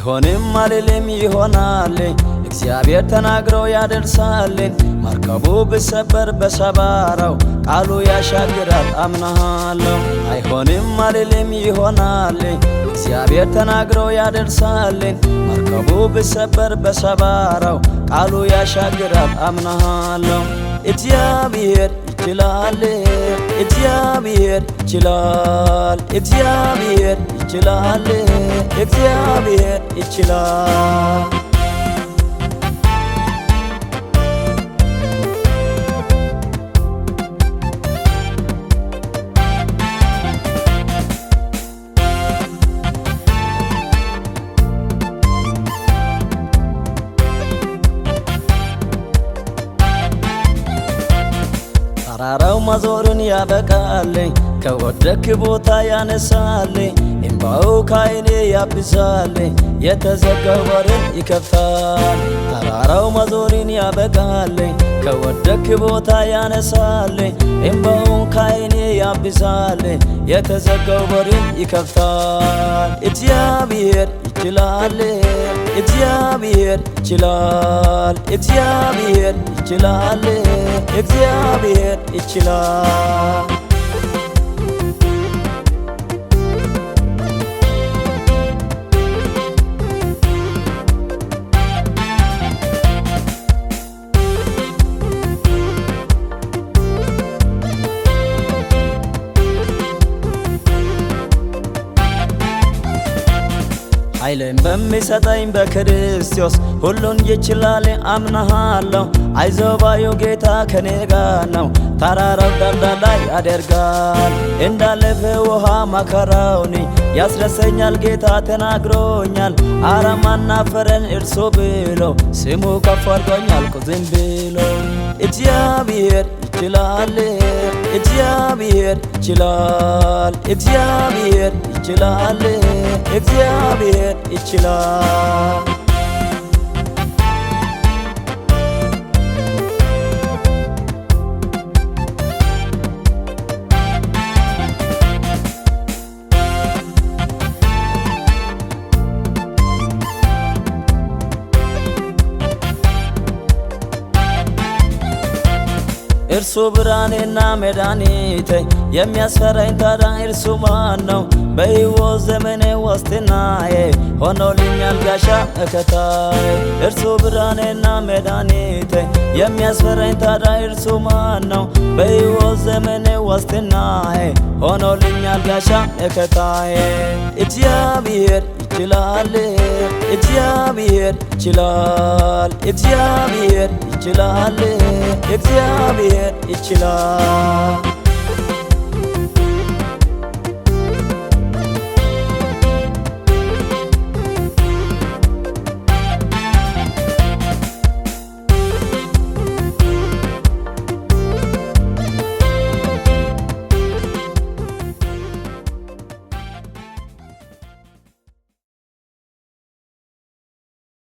አይሆንም አልልም ይሆናል እግዚአብሔር ተናግሮ ያደርሳል መርከቡ ብሰበር በሰባራው ቃሉ ያሻግራል አምናለሁ አይሆንም አልልም ይሆናል እግዚአብሔር ተናግሮ ያደርሳል መርከቡ ብሰበር በሰባራው ቃሉ ያሻግራል አምናለሁ እግዚአብሔር ይችላል እግዚአብሔር ይችላል እግዚአብሔር ይችላል እግዚአብሔር ይችላል ተራራው ማዞርን ያበቃል ከወደክ ቦታ ያነሳል እንባው ካይኔ ያብዛል የተዘጋው በርን ይከፍታል ተራራው ማዞርን ያበቃል ከወደክ ቦታ ያነሳል እንባው ካይኔ ያብዛል የተዘጋው በርን ይከፍታል እግዚአብሔር ይችላል እግዚአብሔር ይችላል እግዚአብሔር ይችላል እግዚአብሔር ይችላል ኃይልን በሚሰጠኝ በክርስቶስ ሁሉን ይችላል አምናለሁ አይዞባዩ ጌታ ከኔ ጋር ነው ተራራው ዳር ላይ ያደርጋል እንዳለፈ ውሃ መከራውን ያስረሰኛል ጌታ ተናግሮኛል አረማና ፈረን እርሱ ብሎ ስሙ ከፍ አድርጎኛል ዝም ብሎ እግዚአብሔር ይችላል እግዚአብሔር ይችላል እግዚአብሔር ይችላል እግዚአብሔር ይችላል እርሱ ብርሃኔና መድኃኒቴ የሚያስፈራኝ ታዲያ እርሱ ማን ነው በሕይወት ዘመኔ ዋስትናዬ ሆኖልኛል ጋሻ መከታዬ እርሱ ብርሃኔና መድኃኒቴ የሚያስፈራኝ ታዲያ እርሱ ማን ነው በሕይወት ዘመኔ ዋስትናዬ ሆኖልኛል ጋሻ መከታዬ እግዚአብሔር ይችላል እግዚአብሔር ይችላል እግዚአብሔር ይችላል እግዚአብሔር ይችላል